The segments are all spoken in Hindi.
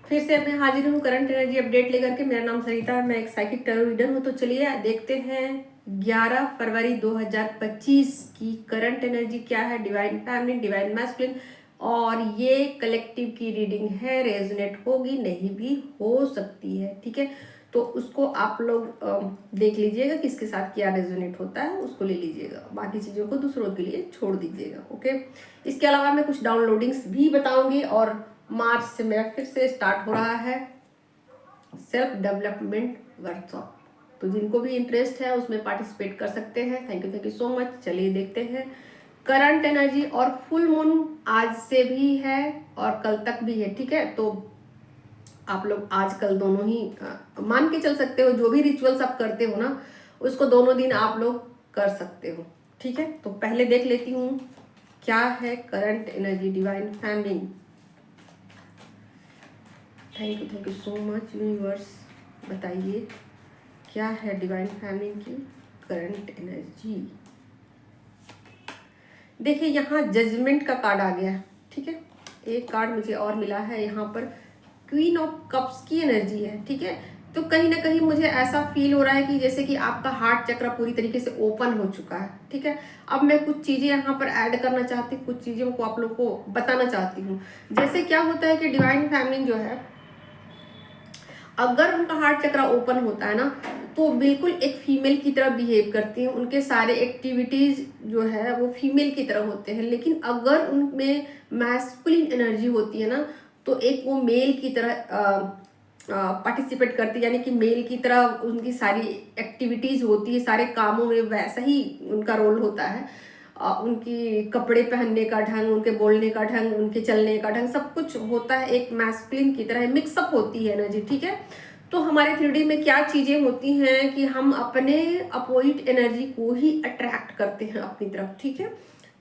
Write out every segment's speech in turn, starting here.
फिर से मैं हाजिर हूँ करंट एनर्जी अपडेट लेकर के। मेरा नाम सरिता है, मैं एक साइकिक टैरो रीडर हूँ। तो चलिए देखते हैं 11 फरवरी 2025 की करंट एनर्जी क्या है। डिवाइन फेमिनिन, डिवाइन मैस्कुलिन, और ये कलेक्टिव की रीडिंग है, रेजोनेट होगी नहीं भी हो सकती है, ठीक है। तो उसको आप लोग देख लीजिएगा किसके साथ क्या रेजोनेट होता है, उसको ले लीजिएगा, बाकी चीज़ों को दूसरों के लिए छोड़ दीजिएगा, ओके। इसके अलावा मैं कुछ डाउनलोडिंग्स भी बताऊंगी। और मार्च से मेरा फिर से स्टार्ट हो रहा है सेल्फ डेवलपमेंट वर्कशॉप, तो जिनको भी इंटरेस्ट है उसमें पार्टिसिपेट कर सकते हैं। Thank you so much. चलिए देखते हैं करंट एनर्जी। और फुल मून आज से भी है और कल तक भी है, ठीक है। तो आप लोग आज कल दोनों ही मान के चल सकते हो। जो भी रिचुअल्स आप करते हो ना, उसको दोनों दिन आप लोग कर सकते हो, ठीक है। तो पहले देख लेती हूँ क्या है current energy divine family. Thank you so much universe. बताइए क्या है डिवाइन फैमिली की करंट एनर्जी। देखिए यहाँ जजमेंट का कार्ड आ गया है, ठीक है। एक कार्ड मुझे और मिला है यहाँ पर, क्वीन ऑफ कप्स की एनर्जी है, ठीक है। तो कहीं ना कहीं मुझे ऐसा फील हो रहा है कि जैसे कि आपका हार्ट चक्र पूरी तरीके से ओपन हो चुका है, ठीक है। अब मैं कुछ चीजें यहाँ पर ऐड करना चाहती हूँ, कुछ चीजों को आप लोग को बताना चाहती हूँ। जैसे क्या होता है कि डिवाइन फैमिली जो है, अगर उनका हार्ट चक्र ओपन होता है ना, तो बिल्कुल एक फीमेल की तरह बिहेव करती हैं। उनके सारे एक्टिविटीज जो है वो फीमेल की तरह होते हैं। लेकिन अगर उनमें मैस्कुलिन एनर्जी होती है ना, तो एक वो मेल की तरह पार्टिसिपेट करती है, यानी कि मेल की तरह उनकी सारी एक्टिविटीज होती है, सारे कामों में वैसा ही उनका रोल होता है। उनकी कपड़े पहनने का ढंग, उनके बोलने का ढंग, उनके चलने का ढंग, सब कुछ होता है एक मैस्कुलिन की तरह, मिक्सअप होती है एनर्जी, ठीक है। तो हमारे 3D में क्या चीजें होती हैं कि हम अपने अपोजिट एनर्जी को ही अट्रैक्ट करते हैं अपनी तरफ, ठीक है।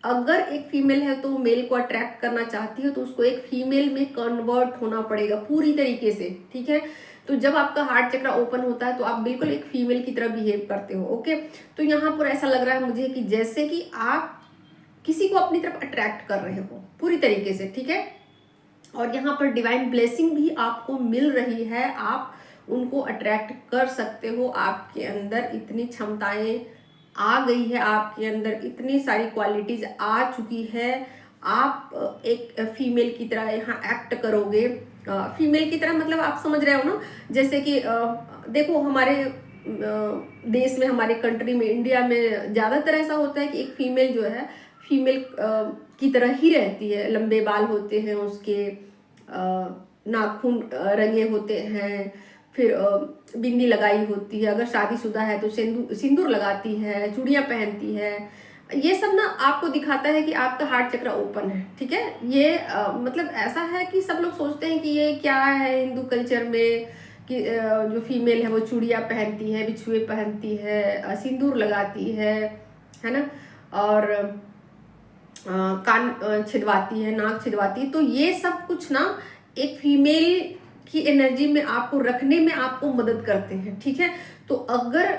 अगर एक फीमेल है तो मेल को अट्रैक्ट करना चाहती है, तो उसको एक फीमेल में कन्वर्ट होना पड़ेगा पूरी तरीके से, ठीक है। तो जब आपका हार्ट चक्र ओपन होता है तो आप बिल्कुल एक फीमेल की तरह बिहेव करते हो, ओके। तो यहाँ पर ऐसा लग रहा है मुझे कि जैसे कि आप किसी को अपनी तरफ अट्रैक्ट कर रहे हो पूरी तरीके से, ठीक है। और यहाँ पर डिवाइन ब्लेसिंग भी आपको मिल रही है, आप उनको अट्रैक्ट कर सकते हो। आपके अंदर इतनी क्षमताएं आ गई है, आपके अंदर इतनी सारी क्वालिटीज आ चुकी है। आप एक फीमेल की तरह यहाँ एक्ट करोगे। फीमेल की तरह मतलब आप समझ रहे हो ना, जैसे कि देखो हमारे देश में, हमारे कंट्री में, इंडिया में ज़्यादातर ऐसा होता है कि एक फीमेल जो है फीमेल की तरह ही रहती है। लंबे बाल होते हैं उसके, नाखून रंगे होते हैं, फिर बिंदी लगाई होती है। अगर शादीशुदा है तो सिंदूर लगाती है, चूड़ियाँ पहनती है। ये सब ना आपको दिखाता है कि आपका हार्ट चक्र ओपन है, ठीक है। ये मतलब ऐसा है कि सब लोग सोचते हैं कि ये क्या है हिंदू कल्चर में कि जो फीमेल है वो चूड़ियाँ पहनती है, बिछुए पहनती है, सिंदूर लगाती है ना, और कान छिदवाती है, नाक छिदवाती है। तो ये सब कुछ ना एक फीमेल की एनर्जी में आपको रखने में आपको मदद करते हैं, ठीक है। तो अगर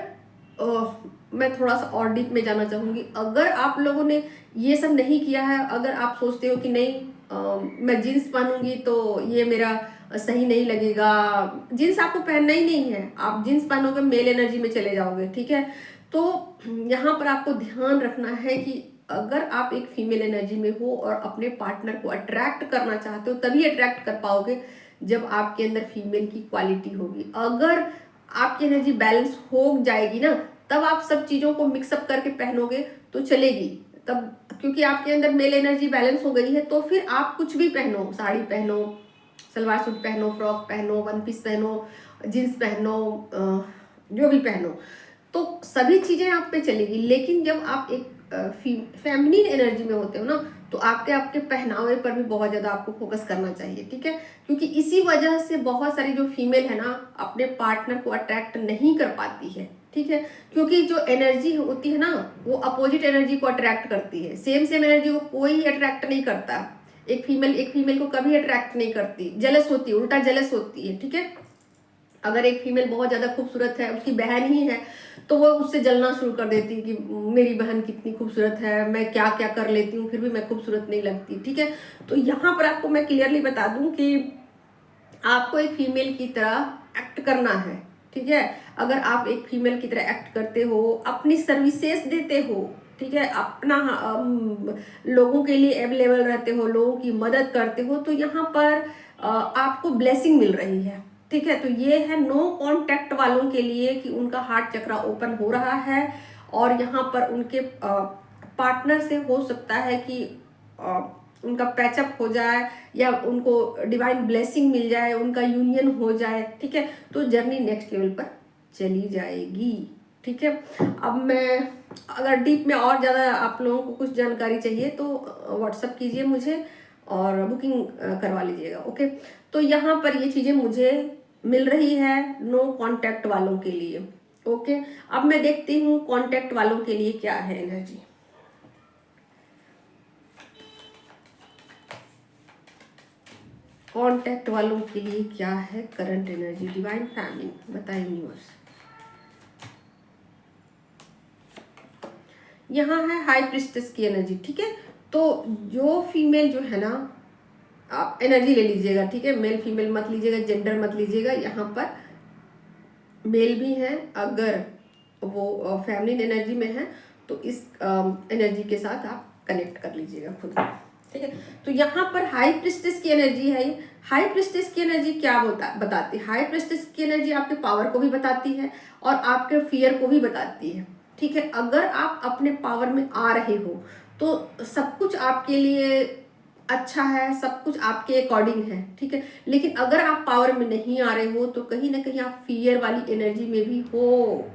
मैं थोड़ा सा और डीप में जाना चाहूंगी, अगर आप लोगों ने ये सब नहीं किया है, अगर आप सोचते हो कि नहीं मैं जीन्स पहनूंगी तो ये मेरा सही नहीं लगेगा, जीन्स आपको पहनना ही नहीं है, आप जीन्स पहनोगे मेल एनर्जी में चले जाओगे, ठीक है। तो यहाँ पर आपको ध्यान रखना है कि अगर आप एक फीमेल एनर्जी में हो और अपने पार्टनर को अट्रैक्ट करना चाहते हो, तभी अट्रैक्ट कर पाओगे जब आपके अंदर फीमेल की क्वालिटी होगी। अगर आपकी एनर्जी बैलेंस हो जाएगी ना, तब आप सब चीजों को मिक्सअप करके पहनोगे तो चलेगी तब, क्योंकि आपके अंदर मेल एनर्जी बैलेंस हो गई है। तो फिर आप कुछ भी पहनो, साड़ी पहनो, सलवार सूट पहनो, फ्रॉक पहनो, वन पीस पहनो, जीन्स पहनो, जो भी पहनो, तो सभी चीजें आप पे चलेगी। लेकिन जब आप एक फेमिनिन एनर्जी में होते हो ना, तो आपके पहनावे पर भी बहुत ज्यादा आपको फोकस करना चाहिए, ठीक है। क्योंकि इसी वजह से बहुत सारी जो फीमेल है ना अपने पार्टनर को अट्रैक्ट नहीं कर पाती है, ठीक है। क्योंकि जो एनर्जी होती है ना वो अपोजिट एनर्जी को अट्रैक्ट करती है। सेम एनर्जी को कोई अट्रैक्ट नहीं करता। एक फीमेल को कभी अट्रैक्ट नहीं करती, जेलस होती है, उल्टा जेलस होती है, ठीक है। अगर एक फीमेल बहुत ज्यादा खूबसूरत है, उसकी बहन ही है, तो वो उससे जलना शुरू कर देती है कि मेरी बहन कितनी खूबसूरत है, मैं क्या क्या कर लेती हूँ फिर भी मैं खूबसूरत नहीं लगती, ठीक है। तो यहाँ पर आपको मैं क्लियरली बता दूं कि आपको एक फीमेल की तरह एक्ट करना है, ठीक है। अगर आप एक फीमेल की तरह एक्ट करते हो, अपनी सर्विसेज देते हो, ठीक है, अपना लोगों के लिए अवेलेबल रहते हो, लोगों की मदद करते हो, तो यहाँ पर आपको ब्लेसिंग मिल रही है, ठीक है। तो ये है नो कांटेक्ट वालों के लिए कि उनका हार्ट चक्रा ओपन हो रहा है और यहाँ पर उनके पार्टनर से हो सकता है कि उनका पैचअप हो जाए या उनको डिवाइन ब्लेसिंग मिल जाए, उनका यूनियन हो जाए, ठीक है। तो जर्नी नेक्स्ट लेवल पर चली जाएगी, ठीक है। अब मैं अगर डीप में और ज़्यादा आप लोगों को कुछ जानकारी चाहिए तो व्हाट्सअप कीजिए मुझे और बुकिंग करवा लीजिएगा, ओके। तो यहाँ पर ये चीज़ें मुझे मिल रही है नो कांटेक्ट वालों के लिए, ओके। अब मैं देखती हूँ कांटेक्ट वालों के लिए क्या है एनर्जी। कांटेक्ट वालों के लिए क्या है करंट एनर्जी, डिवाइन फैमिली बताए यूनिवर्स। यहाँ है हाई प्रिस्टेस की एनर्जी, ठीक है। तो जो फीमेल जो है ना, आप एनर्जी ले लीजिएगा, ठीक है, मेल फीमेल मत लीजिएगा, जेंडर मत लीजिएगा। यहाँ पर मेल भी है, अगर वो फैमिली एनर्जी में है तो इस एनर्जी के साथ आप कनेक्ट कर लीजिएगा खुद को, ठीक है। तो यहाँ पर हाई प्रिस्टेस की एनर्जी है। हाई प्रिस्टेस की एनर्जी क्या बताती है? हाई प्रिस्टेस की एनर्जी आपके पावर को भी बताती है और आपके फियर को भी बताती है, ठीक है। अगर आप अपने पावर में आ रहे हो तो सब कुछ आपके लिए अच्छा है, सब कुछ आपके अकॉर्डिंग है, ठीक है। लेकिन अगर आप पावर में नहीं आ रहे हो तो कहीं ना कहीं आप फियर वाली एनर्जी में भी हो,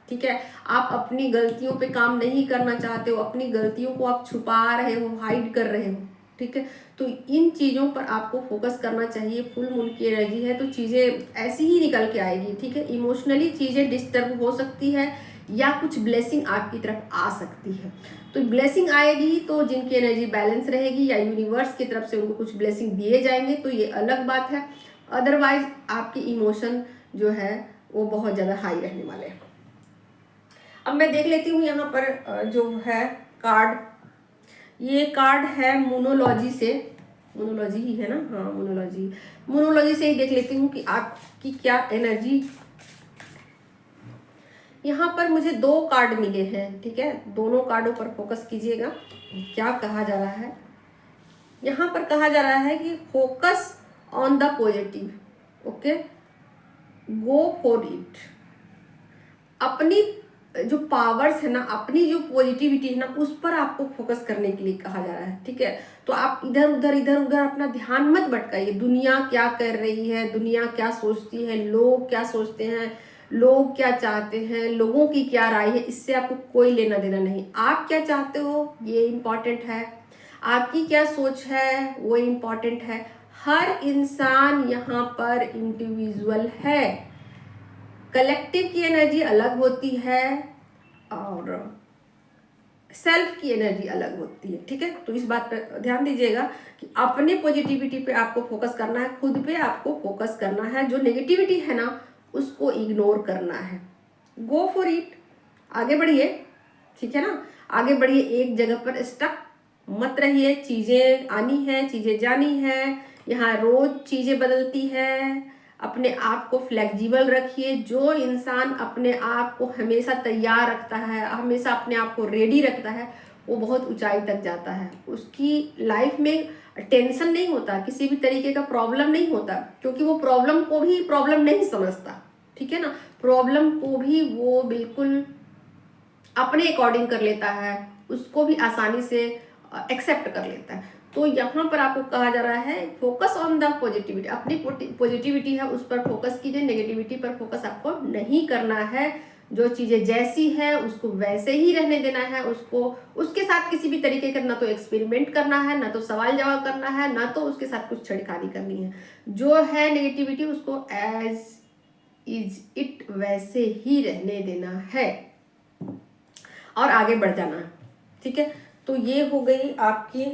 ठीक है। आप अपनी गलतियों पे काम नहीं करना चाहते हो, अपनी गलतियों को आप छुपा रहे हो, हाइड कर रहे हो, ठीक है। तो इन चीज़ों पर आपको फोकस करना चाहिए। फुल मून की एनर्जी है तो चीज़ें ऐसी ही निकल के आएगी, ठीक है। इमोशनली चीज़ें डिस्टर्ब हो सकती है या कुछ ब्लेसिंग आपकी तरफ आ सकती है। तो ब्लेसिंग आएगी तो जिनकी एनर्जी बैलेंस रहेगी या यूनिवर्स की तरफ से उनको कुछ ब्लेसिंग दिए जाएंगे तो ये अलग बात है। अदरवाइज आपके इमोशन जो है वो बहुत ज़्यादा हाई रहने वाले हैं। अब मैं देख लेती हूँ यहाँ पर जो है कार्ड, ये कार्ड है मोनोलॉजी से, मोनोलॉजी ही है ना, हाँ मोनोलॉजी, मोनोलॉजी से ही देख लेती हूँ कि आपकी क्या एनर्जी। यहाँ पर मुझे 2 कार्ड मिले हैं, ठीक है। दोनों कार्डों पर फोकस कीजिएगा। क्या कहा जा रहा है? यहाँ पर कहा जा रहा है कि focus on the positive, okay, go for it. अपनी जो पावर्स है ना, अपनी जो पॉजिटिविटी है ना, उस पर आपको फोकस करने के लिए कहा जा रहा है, ठीक है। तो आप इधर उधर अपना ध्यान मत भटकाइए। दुनिया क्या कर रही है, दुनिया क्या सोचती है, लोग क्या सोचते हैं, लोग क्या चाहते हैं, लोगों की क्या राय है, इससे आपको कोई लेना देना नहीं। आप क्या चाहते हो ये इम्पॉर्टेंट है, आपकी क्या सोच है वो इम्पॉर्टेंट है। हर इंसान यहाँ पर इंडिविजुअल है। कलेक्टिव की एनर्जी अलग होती है और सेल्फ की एनर्जी अलग होती है, ठीक है। तो इस बात पर ध्यान दीजिएगा कि अपने पॉजिटिविटी पे आपको फोकस करना है, खुद पे आपको फोकस करना है। जो नेगेटिविटी है ना उसको इग्नोर करना है। गो फॉर इट, आगे बढ़िए, ठीक है ना। आगे बढ़िए, एक जगह पर स्टक मत रहिए। चीज़ें आनी है, चीज़ें जानी है, यहाँ रोज चीज़ें बदलती है। अपने आप को फ्लेक्सिबल रखिए। जो इंसान अपने आप को हमेशा तैयार रखता है, हमेशा अपने आप को रेडी रखता है, वो बहुत ऊंचाई तक जाता है। उसकी लाइफ में टेंशन नहीं होता, किसी भी तरीके का प्रॉब्लम नहीं होता, क्योंकि वो प्रॉब्लम को भी प्रॉब्लम नहीं समझता, ठीक है ना। प्रॉब्लम को भी वो बिल्कुल अपने अकॉर्डिंग कर लेता है, उसको भी आसानी से एक्सेप्ट कर लेता है। तो यहाँ पर आपको कहा जा रहा है फोकस ऑन द पॉजिटिविटी। अपनी पॉजिटिविटी है उस पर फोकस कीजिए, नेगेटिविटी पर फोकस आपको नहीं करना है। जो चीज़ें जैसी है उसको वैसे ही रहने देना है। उसको उसके साथ किसी भी तरीके का ना तो एक्सपेरिमेंट करना है, ना तो सवाल जवाब करना है, ना तो उसके साथ कुछ छेड़खानी करनी है। जो है नेगेटिविटी उसको एज इज इट वैसे ही रहने देना है और आगे बढ़ जाना है, ठीक है। तो ये हो गई आपकी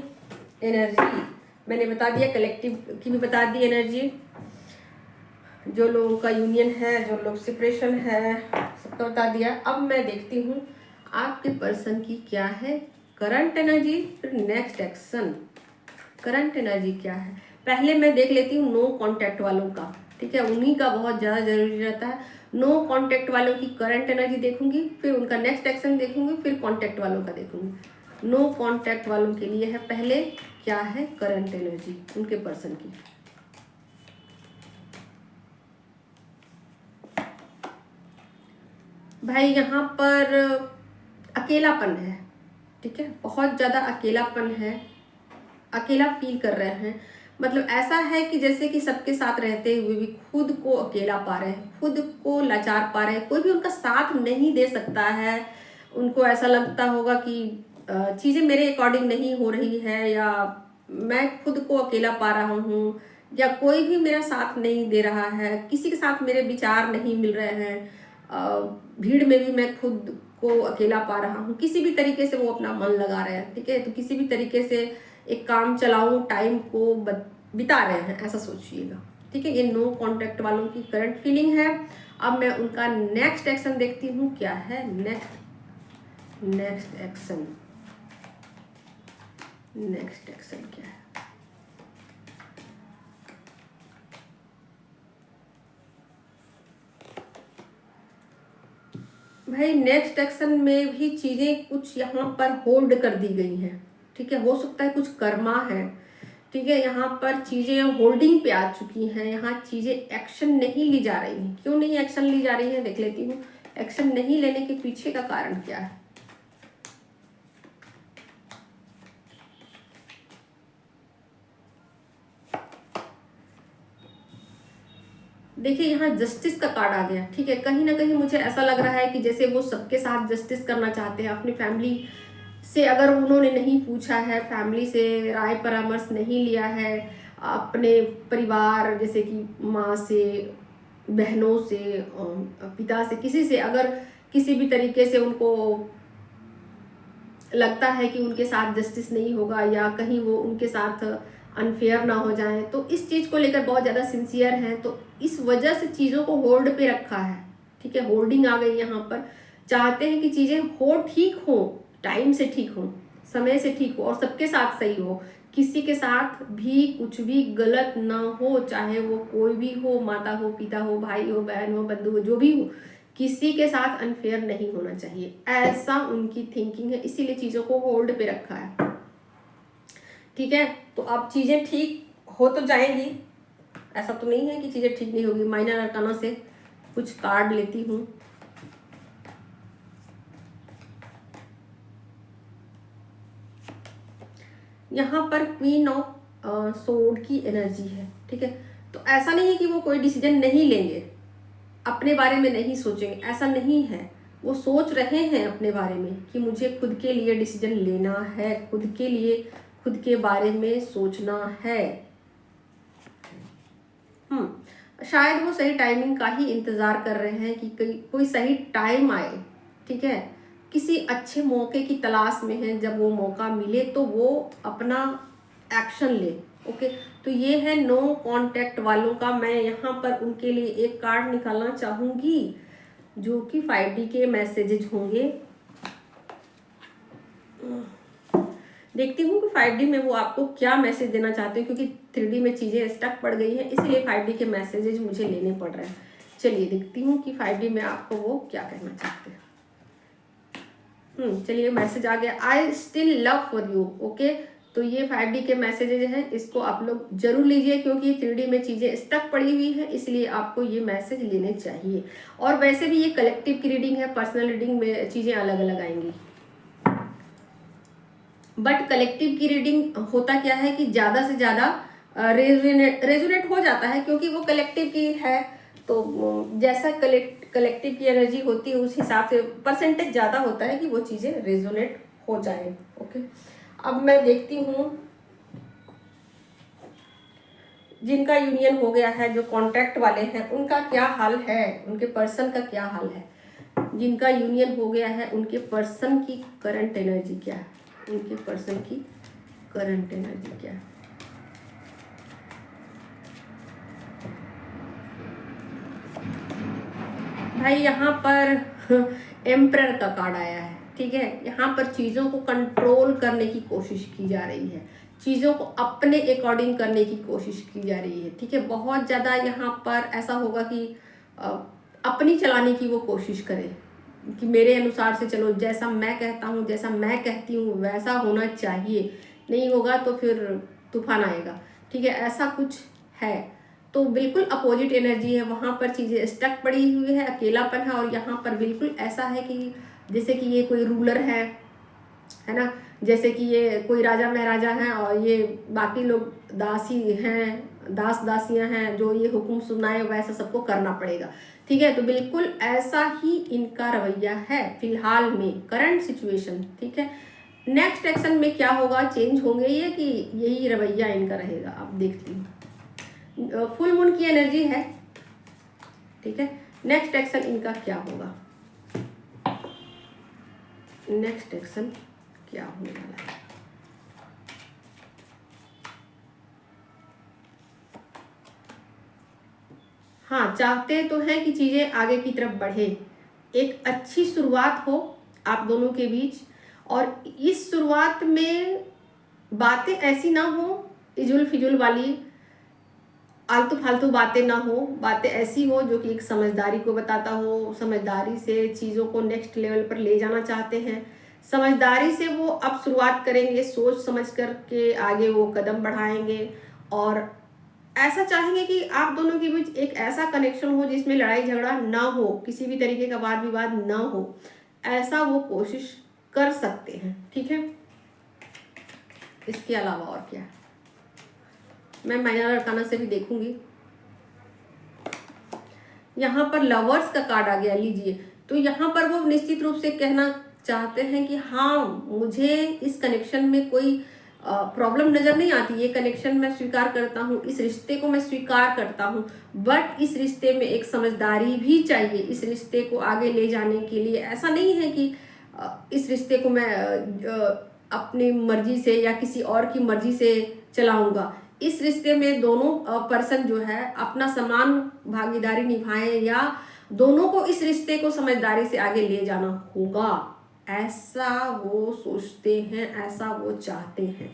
एनर्जी, मैंने बता दिया। कलेक्टिव की भी बता दी एनर्जी, जो लोगों का यूनियन है, जो लोग सेपरेशन है, सबका बता दिया। अब मैं देखती हूँ आपके पर्सन की क्या है करंट एनर्जी, फिर नेक्स्ट एक्शन। करंट एनर्जी क्या है? पहले मैं देख लेती हूँ नो कांटेक्ट वालों का, ठीक है, उन्हीं का बहुत ज़्यादा जरूरी रहता है। नो कांटेक्ट वालों की करंट एनर्जी देखूंगी, फिर उनका नेक्स्ट एक्शन देखूंगी, फिर कांटेक्ट वालों का देखूंगी। नो कांटेक्ट वालों के लिए है पहले क्या है करंट एनर्जी उनके पर्सन की। भाई यहाँ पर अकेलापन है, ठीक है, बहुत ज़्यादा अकेलापन है, अकेला फील कर रहे हैं। मतलब ऐसा है कि जैसे कि सबके साथ रहते हुए भी खुद को अकेला पा रहे हैं, खुद को लाचार पा रहे हैं, कोई भी उनका साथ नहीं दे सकता है। उनको ऐसा लगता होगा कि चीज़ें मेरे अकॉर्डिंग नहीं हो रही है, या मैं खुद को अकेला पा रहा हूँ, या कोई भी मेरा साथ नहीं दे रहा है, किसी के साथ मेरे विचार नहीं मिल रहे हैं, भीड़ में भी मैं खुद को अकेला पा रहा हूँ। किसी भी तरीके से वो अपना मन लगा रहे हैं, ठीक है, तो किसी भी तरीके से एक काम चलाऊं टाइम को बिता रहे हैं, ऐसा सोचिएगा, ठीक है। ये नो कांटेक्ट वालों की करंट फीलिंग है। अब मैं उनका नेक्स्ट एक्शन देखती हूँ क्या है नेक्स्ट एक्शन क्या है। भाई नेक्स्ट एक्शन में भी चीजें कुछ यहाँ पर होल्ड कर दी गई हैं, ठीक है, हो सकता है कुछ कर्मा है, ठीक है, यहाँ पर चीजें होल्डिंग पे आ चुकी हैं, यहाँ चीजें एक्शन नहीं ली जा रही हैं। क्यों नहीं एक्शन ली जा रही है देख लेती हूँ। एक्शन नहीं लेने के पीछे का कारण क्या है। देखिए यहाँ जस्टिस का कार्ड आ गया, ठीक है, कहीं ना कहीं मुझे ऐसा लग रहा है कि जैसे वो सबके साथ जस्टिस करना चाहते हैं। अपनी फैमिली से अगर उन्होंने नहीं पूछा है, फैमिली से राय परामर्श नहीं लिया है, अपने परिवार जैसे कि माँ से, बहनों से, पिता से, किसी से अगर किसी भी तरीके से उनको लगता है कि उनके साथ जस्टिस नहीं होगा, या कहीं वो उनके साथ अनफेयर ना हो जाए, तो इस चीज़ को लेकर बहुत ज़्यादा सिंसियर हैं, तो इस वजह से चीज़ों को होल्ड पे रखा है, ठीक है, होल्डिंग आ गई यहाँ पर। चाहते हैं कि चीज़ें हो, ठीक हो, टाइम से ठीक हो, समय से ठीक हो, और सबके साथ सही हो, किसी के साथ भी कुछ भी गलत ना हो, चाहे वो कोई भी हो, माता हो, पिता हो, भाई हो, बहन हो, बंधु हो, जो भी हो, किसी के साथ अनफेयर नहीं होना चाहिए, ऐसा उनकी थिंकिंग है, इसीलिए चीज़ों को होल्ड पे रखा है, ठीक है। तो अब चीज़ें ठीक हो तो जाएंगी, ऐसा तो नहीं है कि चीज़ें ठीक नहीं होगी। माइनर अरकाना से कुछ कार्ड लेती हूँ। यहाँ पर क्वीन ऑफ सोर्ड की एनर्जी है, ठीक है, तो ऐसा नहीं है कि वो कोई डिसीजन नहीं लेंगे, अपने बारे में नहीं सोचेंगे, ऐसा नहीं है। वो सोच रहे हैं अपने बारे में कि मुझे खुद के लिए डिसीजन लेना है, खुद के लिए, खुद के बारे में सोचना है। शायद वो सही टाइमिंग का ही इंतज़ार कर रहे हैं कि कोई सही टाइम आए, ठीक है, किसी अच्छे मौके की तलाश में है, जब वो मौका मिले तो वो अपना एक्शन ले। ओके, तो ये है नो कांटेक्ट वालों का। मैं यहाँ पर उनके लिए एक कार्ड निकालना चाहूँगी जो कि 5D के मैसेजेज होंगे। देखती हूँ कि 5D में वो आपको क्या मैसेज देना चाहते हैं, क्योंकि 3D में चीज़ें स्टक पड़ गई हैं, इसलिए 5D के मैसेजेज मुझे लेने पड़ रहे हैं। चलिए देखती हूँ कि 5D में आपको वो क्या कहना चाहते हैं। चलिए मैसेज आ गया, I still love for you. Okay, तो ये 5D के मैसेजेज हैं, इसको आप लोग जरूर लीजिए, क्योंकि 3D में चीज़ें स्टक पड़ी हुई हैं, इसलिए आपको ये मैसेज लेने चाहिए। और वैसे भी ये कलेक्टिव की रीडिंग है, पर्सनल रीडिंग में चीज़ें अलग अलग आएंगी, बट कलेक्टिव की रीडिंग होता क्या है कि ज़्यादा से ज़्यादा रेजोनेट हो जाता है, क्योंकि वो कलेक्टिव की है, तो जैसा कलेक्टिव की एनर्जी होती है उस हिसाब से परसेंटेज ज़्यादा होता है कि वो चीज़ें रेजोनेट हो जाए। ओके, अब मैं देखती हूँ जिनका यूनियन हो गया है, जो कॉन्ट्रैक्ट वाले हैं, उनका क्या हाल है, उनके पर्सन का क्या हाल है। जिनका यूनियन हो गया है उनके पर्सन की करंट एनर्जी क्या है, उनके पर्सन की करंट एनर्जी क्या है। भाई यहाँ पर एम्परर का कार्ड आया है, ठीक है, यहाँ पर चीज़ों को कंट्रोल करने की कोशिश की जा रही है, चीज़ों को अपने अकॉर्डिंग करने की कोशिश की जा रही है, ठीक है। बहुत ज़्यादा यहाँ पर ऐसा होगा कि अ, अपनी चलाने की वो कोशिश करे कि मेरे अनुसार से चलो, जैसा मैं कहता हूँ, जैसा मैं कहती हूँ वैसा होना चाहिए, नहीं होगा तो फिर तूफान आएगा, ठीक है, ऐसा कुछ है। तो बिल्कुल अपोजिट एनर्जी है, वहाँ पर चीज़ें स्टक पड़ी हुई है, अकेलापन है, और यहाँ पर बिल्कुल ऐसा है कि जैसे कि ये कोई रूलर है ना, जैसे कि ये कोई राजा महाराजा हैं और ये बाकी लोग दासी हैं, दास दासियां हैं, जो ये हुक्म सुनाए वैसा सबको करना पड़ेगा, ठीक है। तो बिल्कुल ऐसा ही इनका रवैया है फिलहाल में, करंट सिचुएशन, ठीक है। नेक्स्ट एक्शन में क्या होगा, चेंज होंगे ये कि यही रवैया इनका रहेगा, आप देखती हूँ। फुल मून की एनर्जी है, ठीक है। नेक्स्ट एक्शन इनका क्या होगा, नेक्स्ट एक्शन क्या होने वाला है। हाँ, चाहते तो हैं कि चीज़ें आगे की तरफ बढ़े, एक अच्छी शुरुआत हो आप दोनों के बीच, और इस शुरुआत में बातें ऐसी ना हो इजुल फिजुल वाली, आलतू फालतू बातें ना हो, बातें ऐसी हो जो कि एक समझदारी को बताता हो, समझदारी से चीज़ों को नेक्स्ट लेवल पर ले जाना चाहते हैं, समझदारी से वो अब शुरुआत करेंगे, सोच समझ कर के आगे वो कदम बढ़ाएंगे, और ऐसा चाहेंगे कि आप दोनों के बीच एक ऐसा कनेक्शन हो जिसमें लड़ाई झगड़ा ना हो, किसी भी तरीके का वाद विवाद ना हो, ऐसा वो कोशिश कर सकते हैं, ठीक है। इसके अलावा और क्या है, मैं माइनर अरकाना से भी देखूंगी। यहाँ पर लवर्स का कार्ड आ गया, लीजिए। तो यहाँ पर वो निश्चित रूप से कहना चाहते हैं कि हाँ, मुझे इस कनेक्शन में कोई प्रॉब्लम नज़र नहीं आती, ये कनेक्शन मैं स्वीकार करता हूँ, इस रिश्ते को मैं स्वीकार करता हूँ, बट इस रिश्ते में एक समझदारी भी चाहिए, इस रिश्ते को आगे ले जाने के लिए। ऐसा नहीं है कि इस रिश्ते को मैं अपनी मर्जी से या किसी और की मर्जी से चलाऊंगा। इस रिश्ते में दोनों पर्सन जो है अपना समान भागीदारी निभाएं, या दोनों को इस रिश्ते को समझदारी से आगे ले जाना होगा, ऐसा वो सोचते हैं, ऐसा वो चाहते हैं।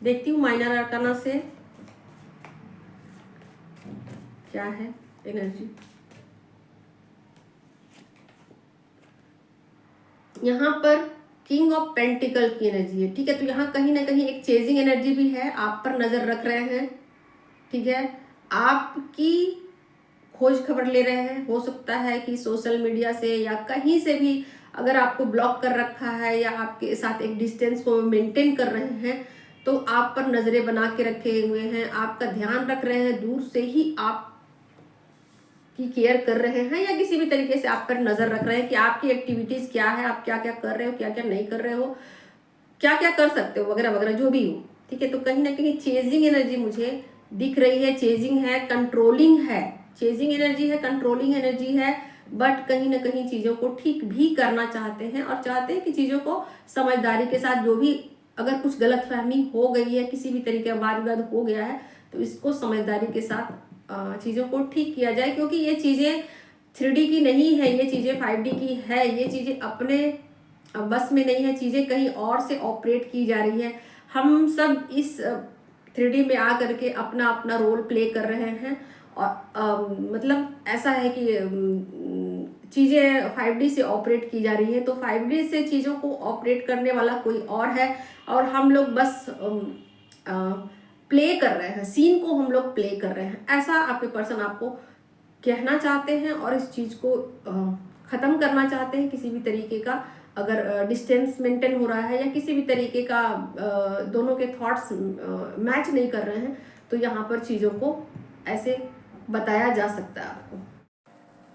देखती हूँ माइनर अरकाना से क्या है एनर्जी। यहाँ पर किंग ऑफ पेंटिकल की एनर्जी है, ठीक है। तो यहाँ कहीं ना कहीं एक चेजिंग एनर्जी भी है, आप पर नजर रख रहे हैं, ठीक है, आपकी खोज खबर ले रहे हैं। हो सकता है कि सोशल मीडिया से या कहीं से भी अगर आपको ब्लॉक कर रखा है या आपके साथ एक डिस्टेंस को मेंटेन कर रहे हैं, तो आप पर नजरें बना के रखे हुए हैं, आपका ध्यान रख रहे हैं, दूर से ही आप की केयर कर रहे हैं, या किसी भी तरीके से आप पर नजर रख रहे हैं कि आपकी एक्टिविटीज क्या है, आप क्या क्या कर रहे हो, क्या क्या नहीं कर रहे हो, क्या क्या कर सकते हो, वगैरह वगैरह जो भी हो, ठीक है। तो कहीं ना कहीं चेजिंग एनर्जी मुझे दिख रही है, चेजिंग है, कंट्रोलिंग है, चेजिंग एनर्जी है, कंट्रोलिंग एनर्जी है, बट कहीं ना कहीं चीज़ों को ठीक भी करना चाहते हैं, और चाहते हैं कि चीज़ों को समझदारी के साथ, जो भी अगर कुछ गलतफहमी हो गई है, किसी भी तरीके का वाद विवाद हो गया है, तो इसको समझदारी के साथ चीज़ों को ठीक किया जाए, क्योंकि ये चीज़ें 3D की नहीं है, ये चीज़ें 5D की है, ये चीज़ें अपने बस में नहीं है, चीज़ें कहीं और से ऑपरेट की जा रही है। हम सब इस 3D में आ करके अपना अपना रोल प्ले कर रहे हैं, और मतलब ऐसा है कि चीज़ें 5D से ऑपरेट की जा रही है, तो 5D से चीज़ों को ऑपरेट करने वाला कोई और है, और हम लोग बस प्ले कर रहे हैं, सीन को हम लोग प्ले कर रहे हैं, ऐसा आपके पर्सन आपको कहना चाहते हैं, और इस चीज़ को ख़त्म करना चाहते हैं। किसी भी तरीके का अगर डिस्टेंस मेंटेन हो रहा है या किसी भी तरीके का दोनों के थॉट्स मैच नहीं कर रहे हैं, तो यहाँ पर चीज़ों को ऐसे बताया जा सकता है आपको।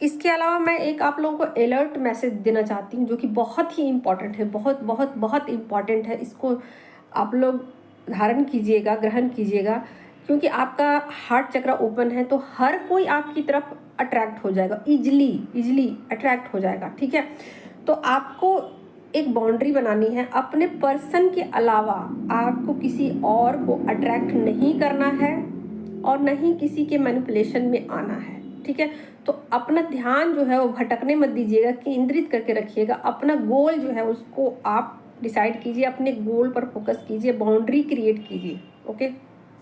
इसके अलावा मैं एक आप लोगों को अलर्ट मैसेज देना चाहती हूँ, जो कि बहुत ही इम्पॉर्टेंट है, बहुत बहुत बहुत इम्पॉर्टेंट है। इसको आप लोग धारण कीजिएगा, ग्रहण कीजिएगा, क्योंकि आपका हार्ट चक्र ओपन है, तो हर कोई आपकी तरफ अट्रैक्ट हो जाएगा, इजली अट्रैक्ट हो जाएगा, ठीक है। तो आपको एक बाउंड्री बनानी है, अपने पर्सन के अलावा आपको किसी और को अट्रैक्ट नहीं करना है, और नहीं किसी के मैनिपुलेशन में आना है, ठीक है। तो अपना ध्यान जो है वो भटकने मत दीजिएगा, केंद्रित करके रखिएगा। अपना गोल जो है उसको आप डिसाइड कीजिए, अपने गोल पर फोकस कीजिए, बाउंड्री क्रिएट कीजिए। ओके।